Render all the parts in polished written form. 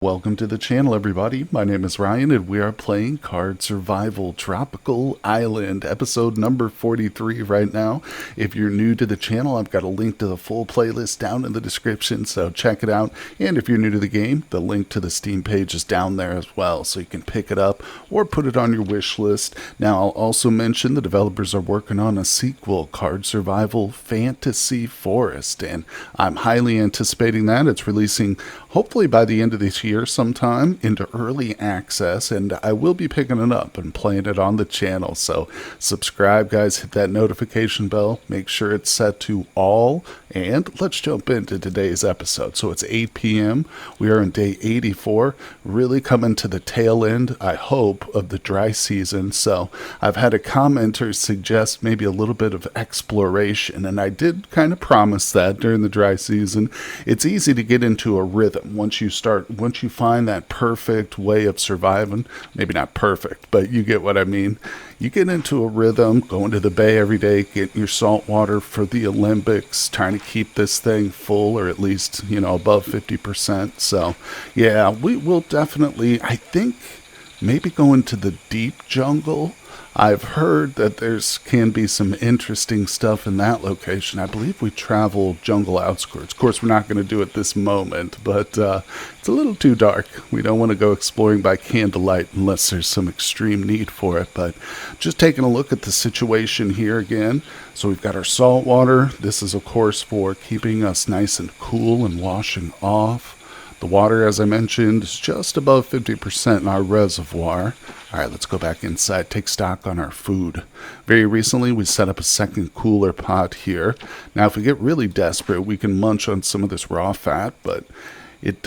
Welcome to the channel, everybody. My name is Ryan, and we are playing Card Survival Tropical Island, episode number 43 right now. If you're new to the channel, I've got a link to the full playlist down in the description, so check it out. And if you're new to the game, the link to the Steam page is down there as well, so you can pick it up or put it on your wish list. Now, I'll also mention the developers are working on a sequel, Card Survival Fantasy Forest, and I'm highly anticipating that. It's releasing hopefully by the end of this year sometime into early access, and I will be picking it up and playing it on the channel. So subscribe, guys, hit that notification bell, make sure it's set to all, and let's jump into today's episode. So it's 8 p.m. We are on day 84, really coming to the tail end, I hope, of the dry season. So I've had a commenter suggest maybe a little bit of exploration, and I did kind of promise that during the dry season. It's easy to get into a rhythm once you find that perfect way of surviving. Maybe not perfect, but you get what I mean. You get into a rhythm, going to the bay every day, getting your salt water for the Olympics, trying to keep this thing full, or at least, above 50%. So yeah, we will definitely, I think, maybe go into the deep jungle. I've heard that can be some interesting stuff in that location. I believe we travel jungle outskirts. Of course, we're not going to do it this moment, but it's a little too dark. We don't want to go exploring by candlelight unless there's some extreme need for it. But just taking a look at the situation here again. So we've got our salt water. This is, of course, for keeping us nice and cool and washing off. The water, as I mentioned, is just above 50% in our reservoir. All right, let's go back inside, take stock on our food. Very recently, we set up a second cooler pot here. Now, if we get really desperate, we can munch on some of this raw fat, but he's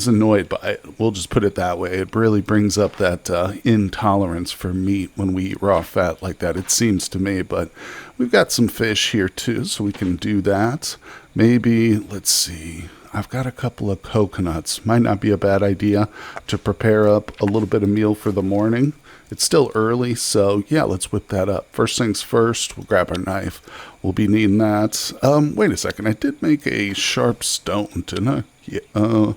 annoyed by it. We'll just put it that way. It really brings up that intolerance for meat when we eat raw fat like that, it seems to me. But we've got some fish here, too, so we can do that. Maybe, let's see. I've got a couple of coconuts. Might not be a bad idea to prepare up a little bit of meal for the morning. It's still early, so yeah, let's whip that up. First things first, we'll grab our knife. We'll be needing that. Wait a second. I did make a sharp stone, didn't I? Yeah.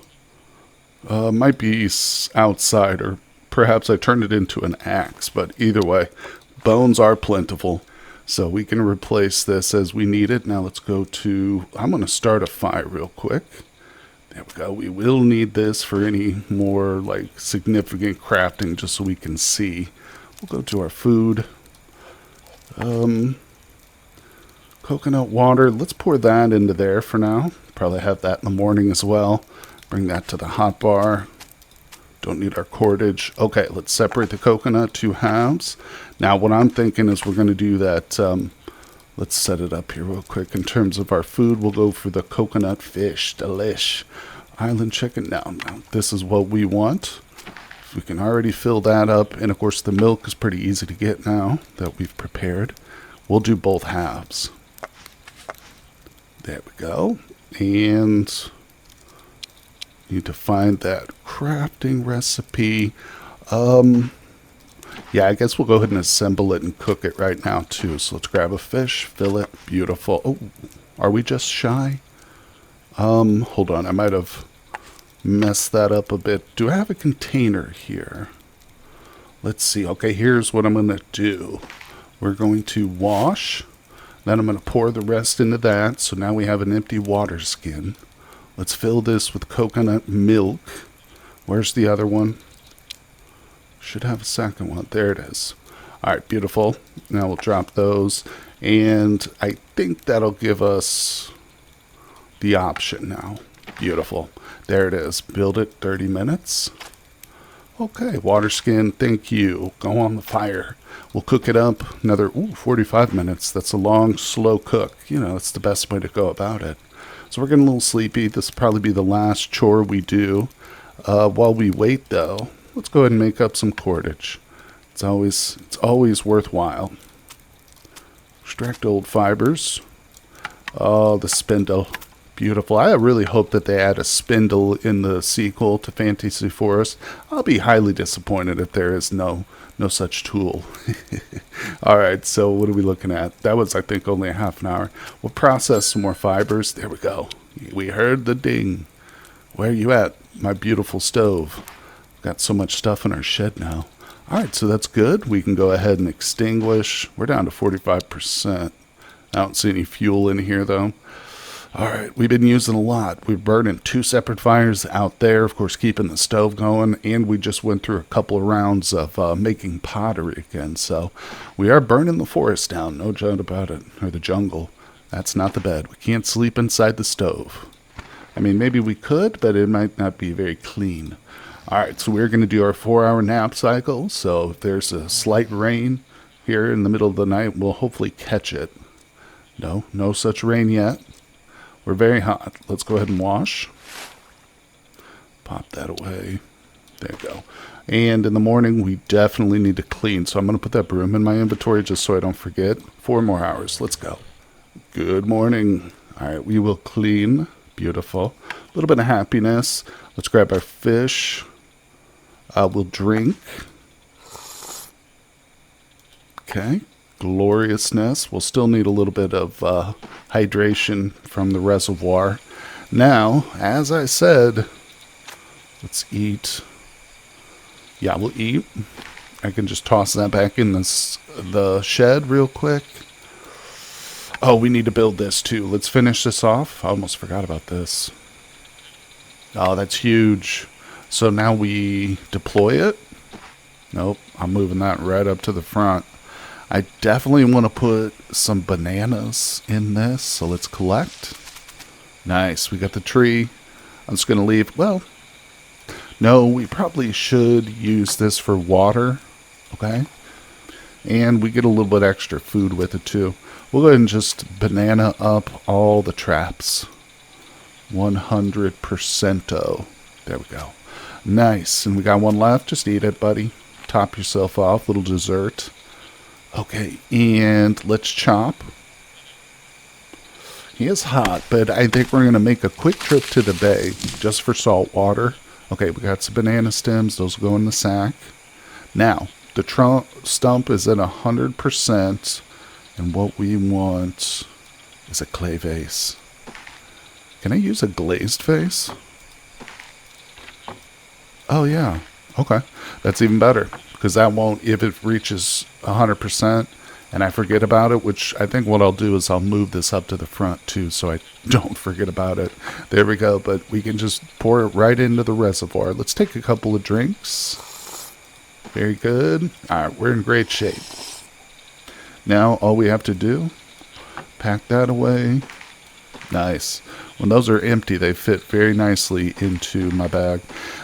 Might be outside, or perhaps I turned it into an axe, but either way, bones are plentiful. So we can replace this as we need it. Now let's go to, I'm going to start a fire real quick. There we go. We will need this for any more significant crafting, just so we can see. We'll go to our food. Coconut water. Let's pour that into there for now. Probably have that in the morning as well. Bring that to the hot bar. Don't need our cordage. Okay, let's separate the coconut to halves. Now, what I'm thinking is we're going to do that. Let's set it up here real quick. In terms of our food, we'll go for the coconut fish. Delish. Island chicken. Now, this is what we want. We can already fill that up. And, of course, the milk is pretty easy to get now that we've prepared. We'll do both halves. There we go. And need to find that crafting recipe. Yeah, I guess we'll go ahead and assemble it and cook it right now too. So let's grab a fish, fill it, beautiful. Oh, are we just shy? Hold on, I might have messed that up a bit. Do I have a container here? Let's see. Okay, here's what I'm going to do. We're going to wash. Then I'm going to pour the rest into that. So now we have an empty water skin. Let's fill this with coconut milk. Where's the other one? Should have a second one. There it is. All right, beautiful. Now we'll drop those. And I think that'll give us the option now. Beautiful. There it is. Build it 30 minutes. Okay, water skin, thank you. Go on the fire. We'll cook it up another 45 minutes. That's a long, slow cook. It's the best way to go about it. So we're getting a little sleepy. This will probably be the last chore we do. While we wait, though, let's go ahead and make up some cordage. It's always worthwhile. Extract old fibers. Oh, the spindle. Beautiful. I really hope that they add a spindle in the sequel to Fantasy Forest. I'll be highly disappointed if there is no such tool. All right, so what are we looking at? That was, I think, only a half an hour. We'll process some more fibers. There we go. We heard the ding. where are you at, my beautiful stove? Got so much stuff in our shed now. Alright, so that's good. We can go ahead and extinguish. We're down to 45%. I don't see any fuel in here, though. Alright, we've been using a lot. We're burning 2 separate fires out there, of course, keeping the stove going, and we just went through a couple of rounds of making pottery again, so we are burning the forest down, no doubt about it, or the jungle. That's not the bed. We can't sleep inside the stove. I mean, maybe we could, but it might not be very clean. Alright, so we're going to do our 4-hour nap cycle, so if there's a slight rain here in the middle of the night, we'll hopefully catch it. No such rain yet. We're very hot. Let's go ahead and wash. Pop that away. There you go. And in the morning, we definitely need to clean, so I'm going to put that broom in my inventory just so I don't forget. 4 more hours. Let's go. Good morning. Alright, we will clean. Beautiful. A little bit of happiness. Let's grab our fish. We'll drink. Okay. Gloriousness. We'll still need a little bit of hydration from the reservoir. Now, as I said, let's eat. Yeah, we'll eat. I can just toss that back in the shed real quick. Oh, we need to build this too. Let's finish this off. I almost forgot about this. Oh, that's huge. So now we deploy it. Nope, I'm moving that right up to the front. I definitely want to put some bananas in this, so let's collect. Nice, we got the tree. I'm just going to leave, well, no, we probably should use this for water, okay? And we get a little bit extra food with it too. We'll go ahead and just banana up all the traps. 100%. There we go. Nice. And we got one left. Just eat it, buddy. Top yourself off. Little dessert. Okay. And let's chop. He is hot, but I think we're going to make a quick trip to the bay just for salt water. Okay, we got some banana stems. Those will go in the sack. Now, the stump is at 100%. And what we want is a clay vase. Can I use a glazed vase? Oh, yeah. Okay. That's even better. Because that won't, if it reaches 100% and I forget about it, which I think what I'll do is I'll move this up to the front too so I don't forget about it. There we go. But we can just pour it right into the reservoir. Let's take a couple of drinks. Very good. All right. We're in great shape. Now, all we have to do, pack that away. Nice. When those are empty, they fit very nicely into my bag.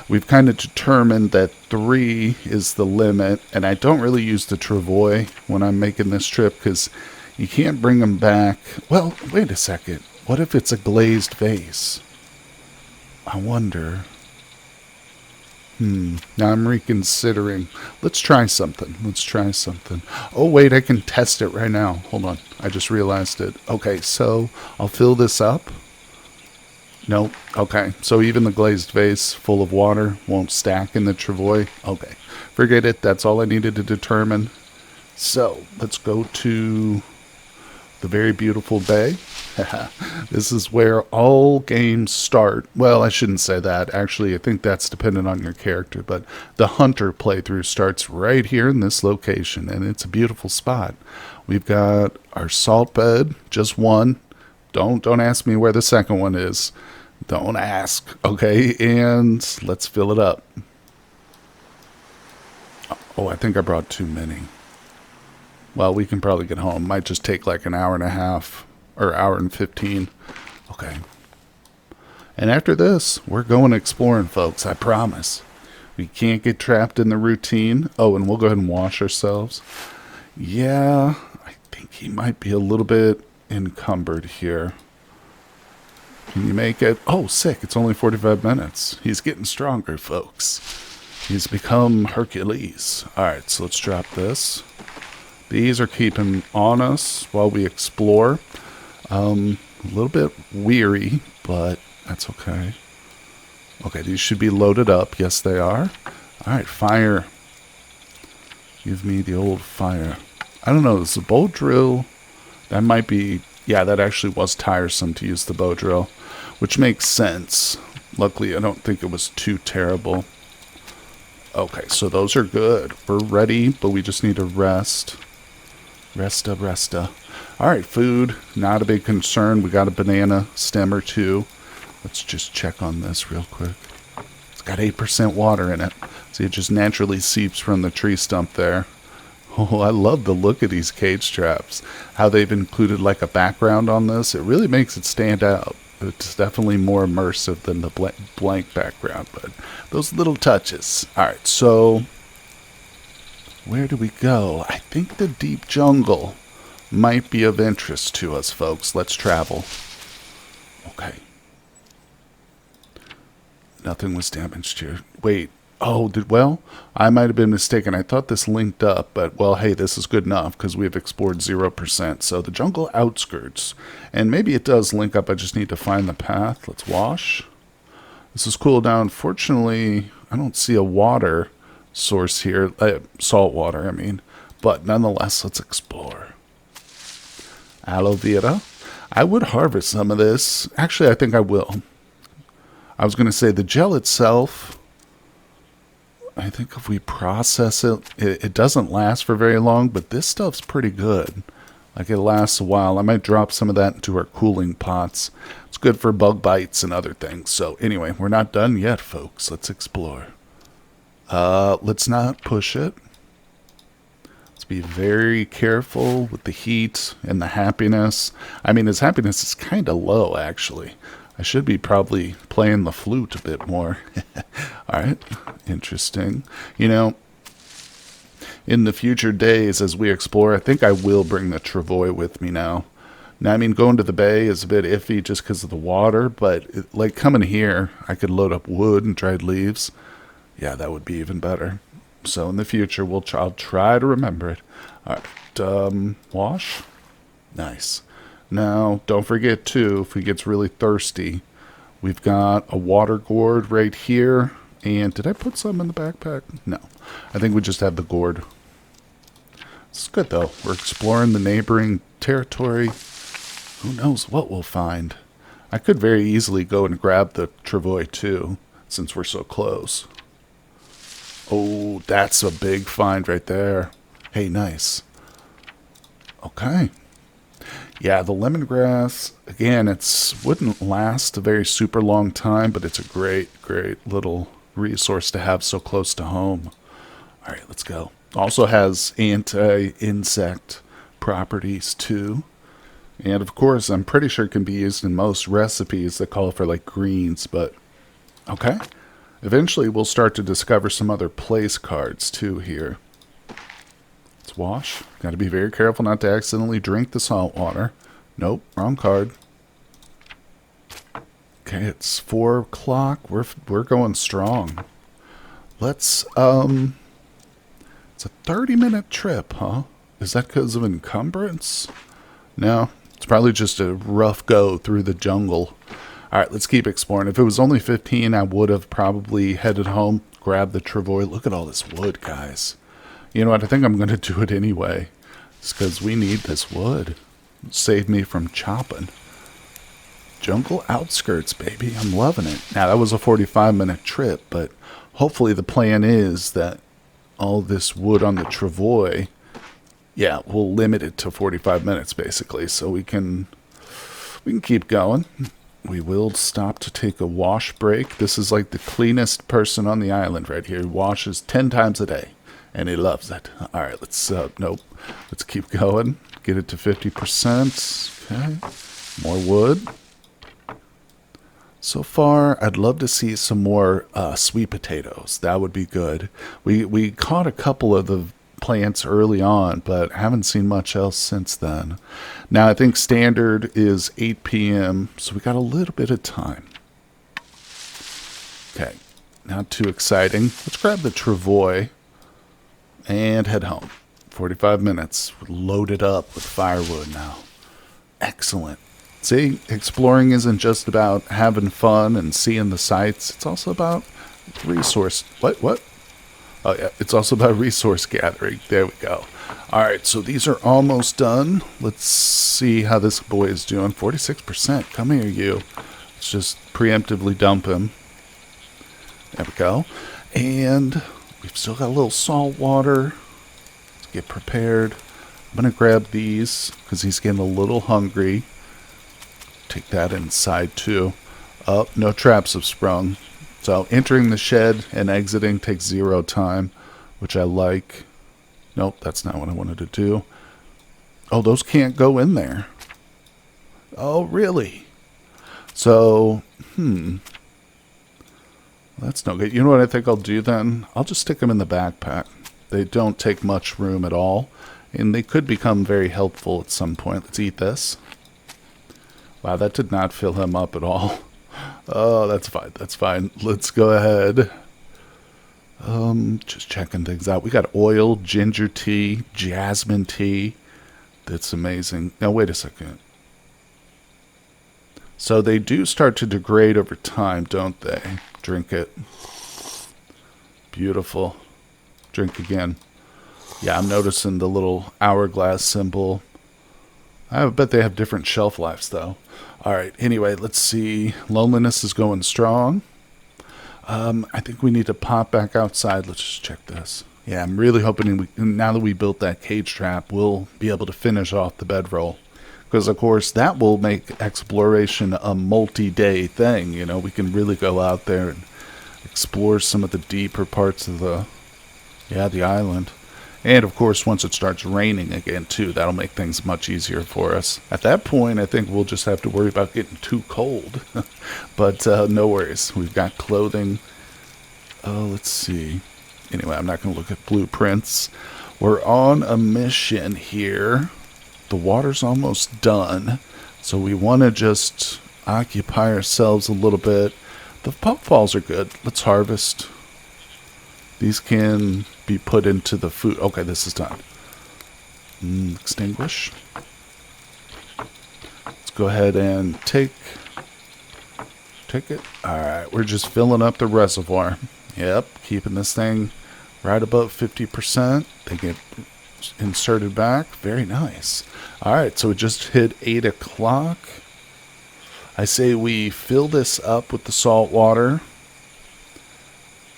We've kind of determined that 3 is the limit, and I don't really use the travois when I'm making this trip because you can't bring them back. Well, wait a second. What if it's a glazed vase? I wonder. Now I'm reconsidering. Let's try something. Oh, wait, I can test it right now. Hold on. I just realized it. Okay, so I'll fill this up. Nope. Okay, so even the glazed vase full of water won't stack in the travois. Okay, forget it. That's all I needed to determine. So let's go to the very beautiful bay. This is where all games start. Well, I shouldn't say that. Actually, I think that's dependent on your character. But the hunter playthrough starts right here in this location, and it's a beautiful spot. We've got our salt bed, just one. Don't ask me where the second one is. Don't ask. Okay, and let's fill it up. Oh, I think I brought too many. Well, we can probably get home. Might just take like an hour and a half or hour and 15. Okay. And after this, we're going exploring, folks. I promise. We can't get trapped in the routine. Oh, and we'll go ahead and wash ourselves. Yeah, I think he might be a little bit encumbered here. Can you make it? Oh, sick. It's only 45 minutes. He's getting stronger, folks. He's become Hercules. All right, so let's drop this. These are keeping on us while we explore. A little bit weary, but that's okay. Okay, these should be loaded up. Yes, they are. All right, fire. Give me the old fire. I don't know. This is a bow drill. That might be... Yeah, that actually was tiresome to use the bow drill, which makes sense. Luckily, I don't think it was too terrible. Okay, so those are good. We're ready, but we just need to rest. Resta. All right, food, not a big concern. We got a banana stem or two. Let's just check on this real quick. It's got 8% water in it. See, it just naturally seeps from the tree stump there. Oh, I love the look of these cage traps. How they've included like a background on this. It really makes it stand out. It's definitely more immersive than the blank background, but those little touches. All right, so where do we go? I think the deep jungle might be of interest to us, folks. Let's travel. Okay. Nothing was damaged here. Wait. Oh, well, I might have been mistaken. I thought this linked up, but, well, hey, this is good enough because we have explored 0%. So the jungle outskirts. And maybe it does link up. I just need to find the path. Let's wash. This is cool down. Fortunately, I don't see a water source here. Salt water, I mean. But nonetheless, let's explore. Aloe vera. I would harvest some of this. Actually, I think I will. I was going to say the gel itself, I think if we process it, it doesn't last for very long, but this stuff's pretty good. Like it lasts a while. I might drop some of that into our cooling pots. It's good for bug bites and other things. So anyway, we're not done yet, folks. Let's explore. Let's not push it. Let's be very careful with the heat and the happiness. I mean, his happiness is kind of low, actually. I should be probably playing the flute a bit more. All right. Interesting. You know, in the future days as we explore, I think I will bring the travois with me now. Now, I mean, going to the bay is a bit iffy just because of the water, but like coming here, I could load up wood and dried leaves. Yeah, that would be even better. So in the future, I'll try to remember it. All right. Wash. Nice. Now, don't forget, too, if he gets really thirsty, we've got a water gourd right here. And did I put some in the backpack? No. I think we just have the gourd. It's good, though. We're exploring the neighboring territory. Who knows what we'll find. I could very easily go and grab the travois, too, since we're so close. Oh, that's a big find right there. Hey, nice. Okay. Yeah, the lemongrass, again, wouldn't last a very super long time, but it's a great little resource to have so close to home. All right, let's go. Also has anti-insect properties, too. And, of course, I'm pretty sure it can be used in most recipes that call for, like, greens, but okay. Eventually, we'll start to discover some other place cards, too, here. Let's wash. Got to be very careful not to accidentally drink the salt water. Nope, wrong card. Okay, it's 4 o'clock. We're going strong. Let's it's a 30-minute trip, huh? Is that because of encumbrance? No, it's probably just a rough go through the jungle. All right, let's keep exploring. If it was only 15, I would have probably headed home, grabbed the travois. Look at all this wood, guys. You know what? I think I'm going to do it anyway. It's because we need this wood. Save me from chopping. Jungle outskirts, baby. I'm loving it. Now, that was a 45-minute trip, but hopefully the plan is that all this wood on the travois, yeah, we'll limit it to 45 minutes, basically, so we can keep going. We will stop to take a wash break. This is like the cleanest person on the island right here. He washes 10 times a day. And he loves it. All right, let's, nope. Let's keep going. Get it to 50%. Okay. More wood. So far, I'd love to see some more sweet potatoes. That would be good. We caught a couple of the plants early on, but haven't seen much else since then. Now, I think standard is 8 p.m., so we got a little bit of time. Okay. Not too exciting. Let's grab the travois. And head home. 45 minutes. Loaded up with firewood now. Excellent. See, exploring isn't just about having fun and seeing the sights. It's also about resource. What? Oh, yeah. It's also about resource gathering. There we go. All right, so these are almost done. Let's see how this boy is doing. 46%. Come here, you. Let's just preemptively dump him. There we go. And we've still got a little salt water. Let's get prepared. I'm going to grab these because he's getting a little hungry. Take that inside too. Oh, no traps have sprung. So entering the shed and exiting takes 0 time, which I like. Nope, that's not what I wanted to do. Oh, those can't go in there. Oh, really? So, that's no good. You know what I think I'll do then? I'll just stick them in the backpack. They don't take much room at all, and they could become very helpful at some point. Let's eat this. Wow, that did not fill him up at all. Oh, that's fine. That's fine. Let's go ahead. Just checking things out. We got oil, ginger tea, jasmine tea. That's amazing. Now, wait a second. So they do start to degrade over time, don't they? Drink it. Beautiful. Drink again. Yeah, I'm noticing the little hourglass symbol. I bet they have different shelf lives, though. All right, anyway, let's see. Loneliness is going strong. I think we need to pop back outside. Let's just check this. Yeah, I'm really hoping now that we built that cage trap, we'll be able to finish off the bedroll. Because, of course, that will make exploration a multi-day thing. You know, we can really go out there and explore some of the deeper parts of the island. And, of course, once it starts raining again, too, that'll make things much easier for us. At that point, I think we'll just have to worry about getting too cold. But no worries. We've got clothing. Oh, let's see. Anyway, I'm not going to look at blueprints. We're on a mission here. The water's almost done. So we want to just occupy ourselves a little bit. The puffballs are good. Let's harvest. These can be put into the food. Okay, this is done. Extinguish. Let's go ahead and take it. All right, we're just filling up the reservoir. Yep, keeping this thing right above 50%. They get inserted back. Very nice. All right, so it just hit 8 o'clock. I say we fill this up with the salt water.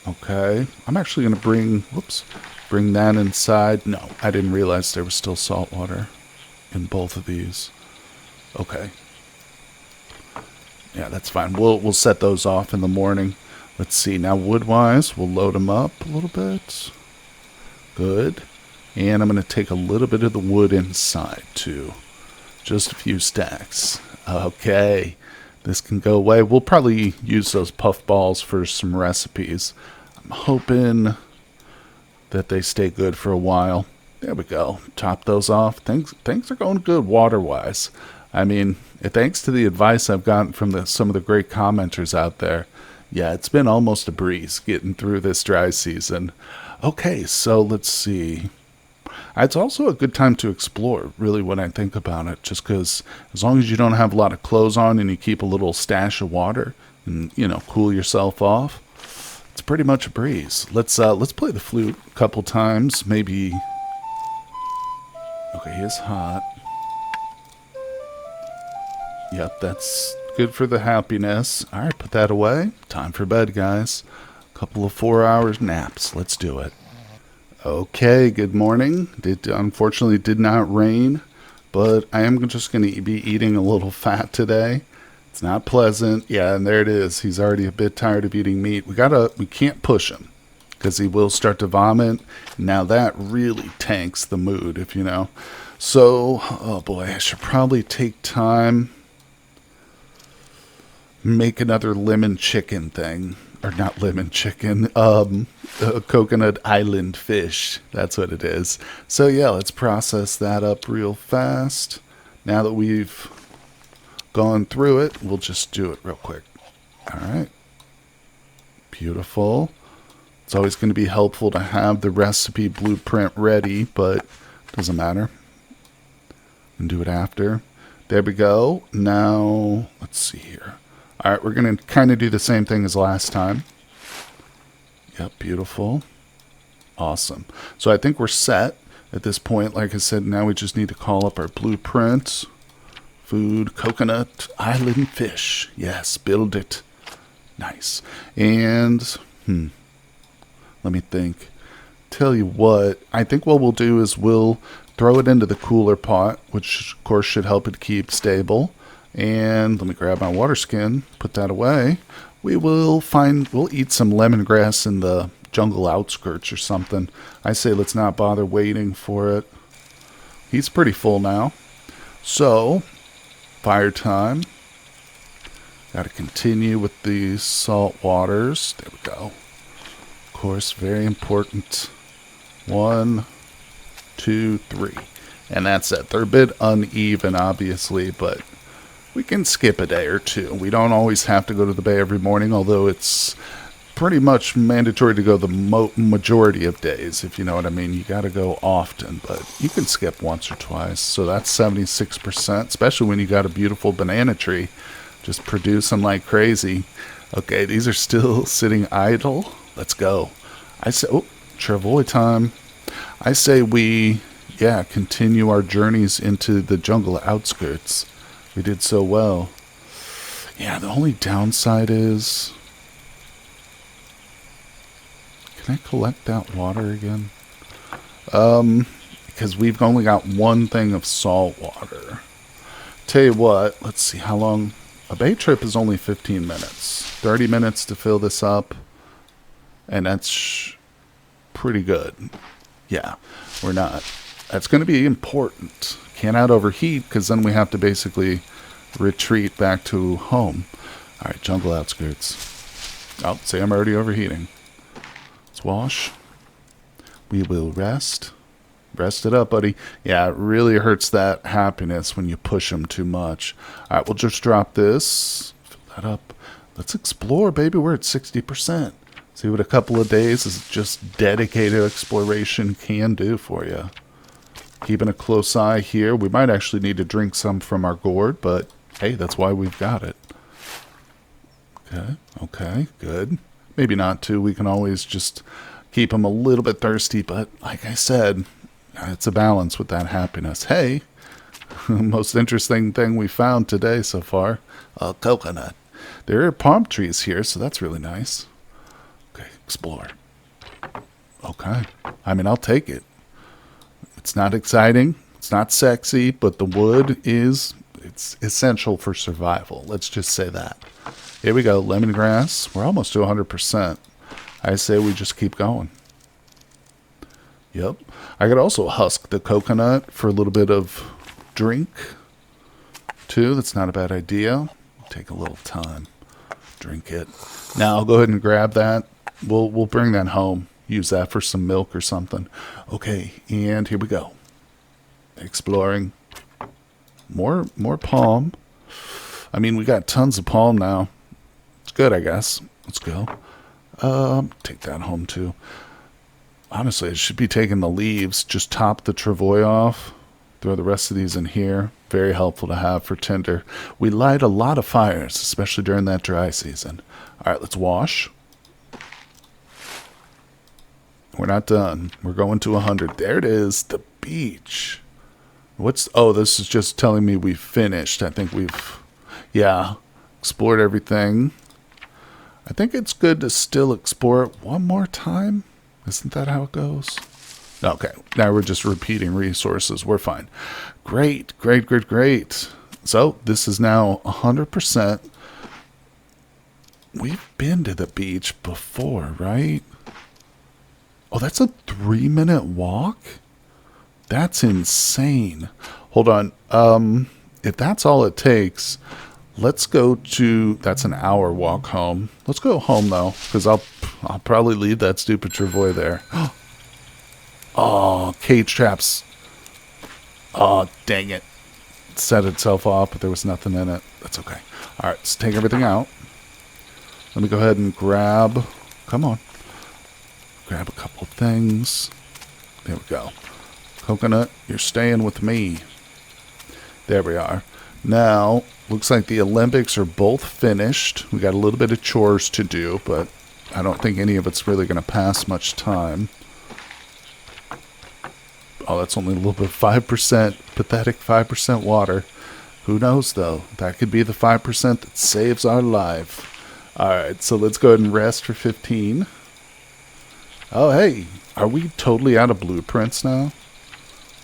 Okay, I'm actually going to bring that inside. No, I didn't realize there was still salt water in both of these. Okay. Yeah, that's fine. We'll set those off in the morning. Let's see. Now, wood-wise, we'll load them up a little bit. Good. And I'm going to take a little bit of the wood inside, too. Just a few stacks. Okay. This can go away. We'll probably use those puffballs for some recipes. I'm hoping that they stay good for a while. There we go. Top those off. Things are going good water-wise. I mean, thanks to the advice I've gotten from some of the great commenters out there, yeah, it's been almost a breeze getting through this dry season. Okay, so let's see. It's also a good time to explore, really, when I think about it, just because as long as you don't have a lot of clothes on and you keep a little stash of water and, cool yourself off, it's pretty much a breeze. Let's play the flute a couple times, maybe. Okay, he is hot. Yep, that's good for the happiness. All right, put that away. Time for bed, guys. Couple of 4-hour naps. Let's do it. Okay, good morning. It unfortunately did not rain, but I am just going to be eating a little fat today. It's not pleasant. Yeah, and there it is. He's already a bit tired of eating meat. We can't push him because he will start to vomit. Now that really tanks the mood, if you know. So, oh boy, I should probably take time, make another lemon chicken thing. Or not lemon chicken, coconut island fish. That's what it is. So yeah, let's process that up real fast. Now that we've gone through it, we'll just do it real quick. All right. Beautiful. It's always going to be helpful to have the recipe blueprint ready, but it doesn't matter. We can do it after. There we go. Now, let's see here. All right, we're going to kind of do the same thing as last time. Yep, beautiful. Awesome. So I think we're set at this point. Like I said, now we just need to call up our blueprints. Food, coconut, island fish. Yes, build it. Nice. And, Let me think. Tell you what, I think what we'll do is we'll throw it into the cooler pot, which of course should help it keep stable. And let me grab my water skin, put that away. We'll eat some lemongrass in the jungle outskirts or something. I say let's not bother waiting for it. He's pretty full now. So, fire time. Got to continue with the salt waters. There we go. Of course, very important. 1, 2, 3. And that's it. They're a bit uneven, obviously, but we can skip a day or two. We don't always have to go to the bay every morning, although it's pretty much mandatory to go the majority of days, if you know what I mean. You got to go often, but you can skip once or twice. So that's 76%, especially when you got a beautiful banana tree just producing like crazy. Okay, these are still sitting idle. Let's go. I say, oh, travois time. I say we, continue our journeys into the jungle outskirts. We did so well. Yeah, the only downside is... Can I collect that water again? Because we've only got one thing of salt water. Tell you what, let's see how long... A bay trip is only 15 minutes. 30 minutes to fill this up. And that's pretty good. Yeah, we're not. That's going to be important. Cannot overheat, because then we have to basically retreat back to home. All right, jungle outskirts. Oh, see, I'm already overheating. Let's wash. We will rest. Rest it up, buddy. Yeah, it really hurts that happiness when you push them too much. All right, we'll just drop this. Fill that up. Let's explore, baby. We're at 60%. See what a couple of days is just dedicated exploration can do for you. Keeping a close eye here. We might actually need to drink some from our gourd, but hey, that's why we've got it. Okay, good. Maybe not too. We can always just keep them a little bit thirsty, but like I said, it's a balance with that happiness. Hey, most interesting thing we found today so far, a coconut. There are palm trees here, so that's really nice. Okay, explore. Okay, I mean, I'll take it. It's not exciting, it's not sexy, but the wood it's essential for survival. Let's just say that. Here we go, lemongrass. We're almost to 100%. I say we just keep going. Yep. I could also husk the coconut for a little bit of drink, too. That's not a bad idea. Take a little time. Drink it. Now, I'll go ahead and grab that. We'll bring that home. Use that for some milk or something. Okay, and here we go. Exploring. More palm. I mean, we got tons of palm now. It's good, I guess. Let's go. Take that home, too. Honestly, I should be taking the leaves. Just top the travois off. Throw the rest of these in here. Very helpful to have for tinder. We light a lot of fires, especially during that dry season. All right, let's wash. We're not done. We're going to 100. There it is, the beach. Oh, this is just telling me we've finished. I think we've, explored everything. I think it's good to still explore it one more time. Isn't that how it goes? Okay, now we're just repeating resources. We're fine. Great. So this is now 100%. We've been to the beach before, right? Oh, that's a 3-minute walk? That's insane. Hold on. If that's all it takes, let's go to... That's an hour walk home. Let's go home, though, because I'll probably leave that stupid travois there. Oh, cage traps. Oh, dang it. It set itself off, but there was nothing in it. That's okay. All right, let's take everything out. Let me go ahead and grab... Come on. Grab a couple things. There we go. Coconut, you're staying with me. There we are. Now, looks like the Olympics are both finished. We got a little bit of chores to do, but I don't think any of it's really going to pass much time. Oh, that's only a little bit, 5%, pathetic 5% water. Who knows, though? That could be the 5% that saves our life. All right, so let's go ahead and rest for 15. Oh, hey, are we totally out of blueprints now?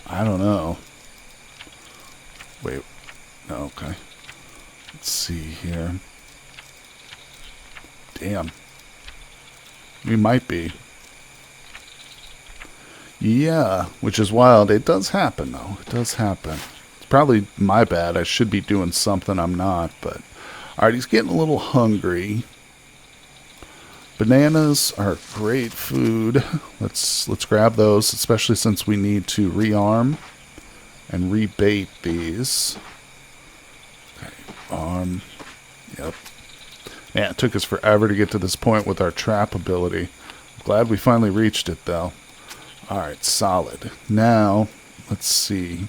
I don't know. Wait, no, okay. Let's see here. Damn. We might be. Yeah, which is wild. It does happen, though. It does happen. It's probably my bad. I should be doing something I'm not, but... Alright, he's getting a little hungry. Bananas are great food. Let's grab those, especially since we need to rearm and rebait these. Okay, arm. Yep. Man, it took us forever to get to this point with our trap ability. Glad we finally reached it, though. Alright, solid. Now, let's see.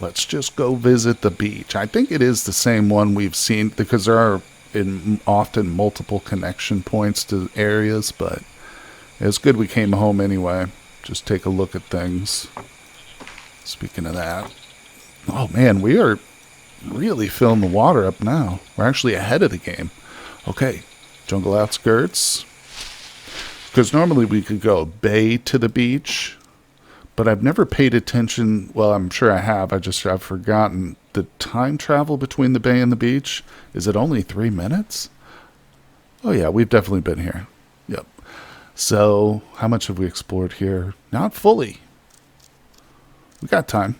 Let's just go visit the beach. I think it is the same one we've seen, because there are often multiple connection points to areas, but it's good we came home anyway. Just take a look at things. Speaking of that. Oh man, we are really filling the water up now. We're actually ahead of the game. Okay, jungle outskirts. Because normally we could go bay to the beach, but I've never paid attention. Well, I'm sure I have. I've forgotten the time travel between the bay and the beach. Is it only 3 minutes? Oh yeah, we've definitely been here. Yep. So how much have we explored here? Not fully. We got time.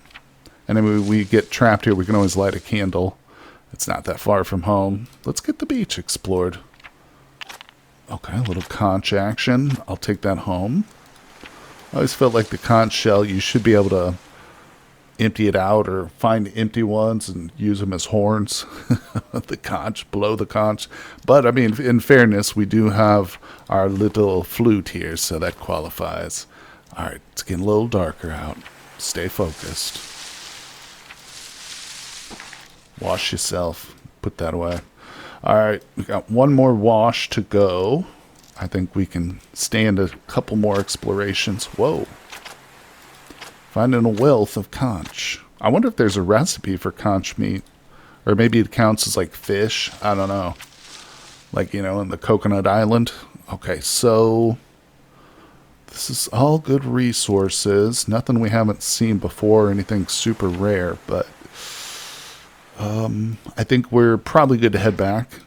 And then when we get trapped here, we can always light a candle. It's not that far from home. Let's get the beach explored. Okay, a little conch action. I'll take that home. I always felt like the conch shell, you should be able to empty it out or find empty ones and use them as horns. The conch, blow the conch. But, I mean, in fairness, we do have our little flute here, so that qualifies. All right, it's getting a little darker out. Stay focused. Wash yourself. Put that away. All right, we got one more wash to go. I think we can stand a couple more explorations. Whoa. Finding a wealth of conch. I wonder if there's a recipe for conch meat. Or maybe it counts as like fish. I don't know. Like, you know, in the Coconut Island. Okay, so this is all good resources. Nothing we haven't seen before or anything super rare, but I think we're probably good to head back.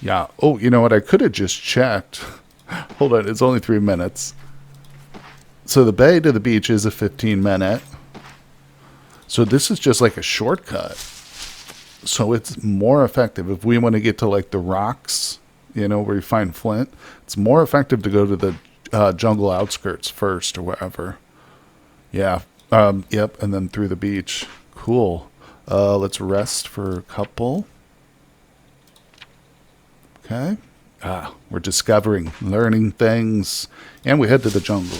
Yeah. Oh, you know what? I could have just checked. Hold on. It's only 3 minutes. So the bay to the beach is a 15-minute. So this is just like a shortcut. So it's more effective. If we want to get to like the rocks, you know, where you find flint, it's more effective to go to the jungle outskirts first or wherever. Yeah. Yep. And then through the beach. Cool. Let's rest for a couple. Okay. We're discovering, learning things, and we head to the jungle.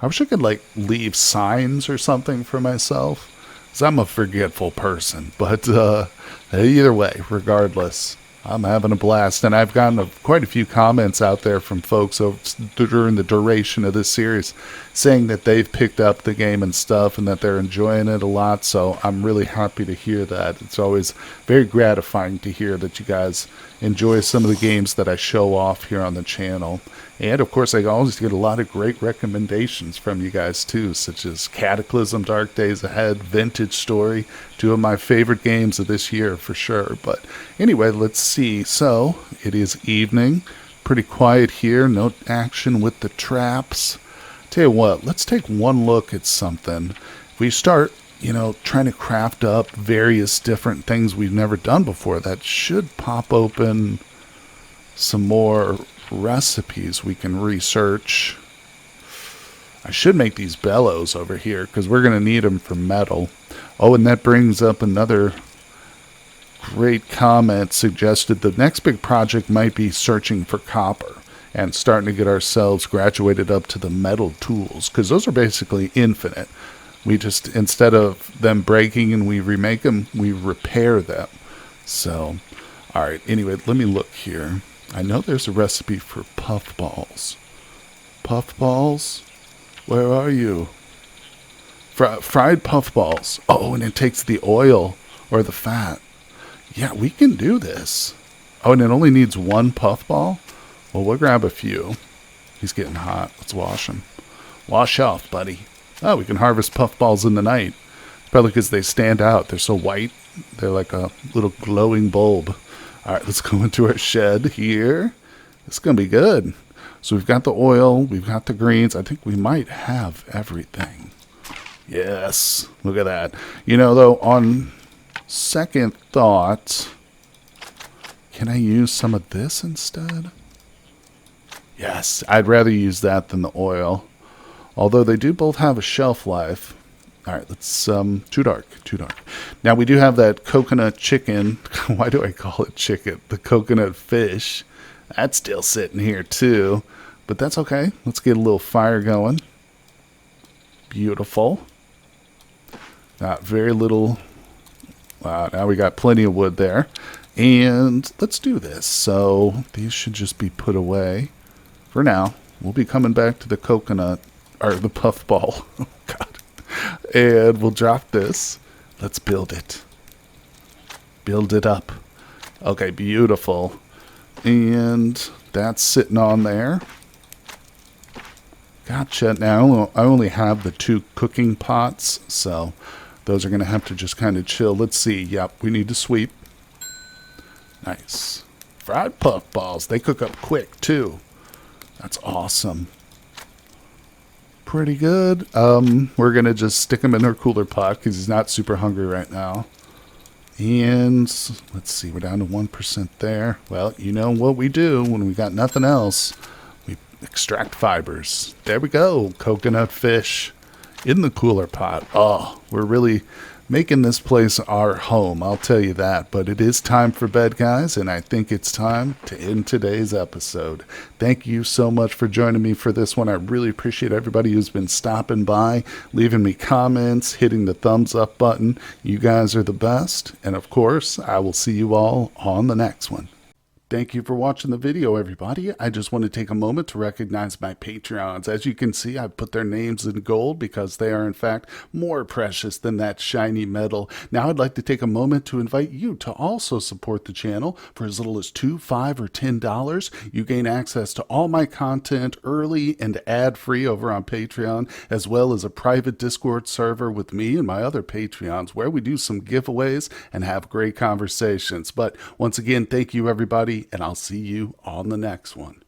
I wish I could, like, leave signs or something for myself, because I'm a forgetful person. But either way, regardless, I'm having a blast. And I've gotten quite a few comments out there from folks during the duration of this series saying that they've picked up the game and stuff and that they're enjoying it a lot. So I'm really happy to hear that. It's always very gratifying to hear that you guys enjoy some of the games that I show off here on the channel. And, of course, I always get a lot of great recommendations from you guys, too, such as Cataclysm, Dark Days Ahead, Vintage Story, two of my favorite games of this year, for sure. But anyway, let's see. So, it is evening. Pretty quiet here. No action with the traps. Tell you what, let's take one look at something. If we start, you know, trying to craft up various different things we've never done before, that should pop open some more recipes we can research. I should make these bellows over here because we're going to need them for metal. Oh, and that brings up another great comment. Suggested the next big project might be searching for copper and starting to get ourselves graduated up to the metal tools, because those are basically infinite. We just, instead of them breaking and we remake them, we repair them. So, all right, anyway, let me look here. I know there's a recipe for puffballs. Puffballs? Where are you? Fried puffballs. Oh, and it takes the oil or the fat. Yeah, we can do this. Oh, and it only needs one puffball? Well, we'll grab a few. He's getting hot. Let's wash him. Wash off, buddy. Oh, we can harvest puffballs in the night. Probably because they stand out. They're so white. They're like a little glowing bulb. All right, let's go into our shed here. It's going to be good. So we've got the oil. We've got the greens. I think we might have everything. Yes. Look at that. You know, though, on second thought, can I use some of this instead? Yes. I'd rather use that than the oil. Although they do both have a shelf life. All right, let's, too dark. Now, we do have that coconut chicken. Why do I call it chicken? The coconut fish. That's still sitting here, too. But that's okay. Let's get a little fire going. Beautiful. Got very little. Wow, now we got plenty of wood there. And let's do this. So these should just be put away for now. We'll be coming back to the coconut, or the puffball. Oh, God. And we'll drop this. Let's build it. Build it up. Okay, beautiful. And that's sitting on there. Gotcha. Now, I only have the 2 cooking pots, so those are going to have to just kind of chill. Let's see. Yep, we need to sweep. Nice. Fried puffballs. They cook up quick, too. That's awesome. Pretty good. We're going to just stick him in our cooler pot because he's not super hungry right now. And let's see, we're down to 1% there. Well, you know what we do when we got nothing else. We extract fibers. There we go. Coconut fish in the cooler pot. Oh, we're really making this place our home, I'll tell you that. But it is time for bed, guys, and I think it's time to end today's episode. Thank you so much for joining me for this one. I really appreciate everybody who's been stopping by, leaving me comments, hitting the thumbs up button. You guys are the best. And of course, I will see you all on the next one. Thank you for watching the video, everybody. I just want to take a moment to recognize my Patreons. As you can see, I've put their names in gold because they are, in fact, more precious than that shiny metal. Now, I'd like to take a moment to invite you to also support the channel for as little as $2, $5, or $10. You gain access to all my content early and ad-free over on Patreon, as well as a private Discord server with me and my other Patreons where we do some giveaways and have great conversations. But once again, thank you, everybody, and I'll see you on the next one.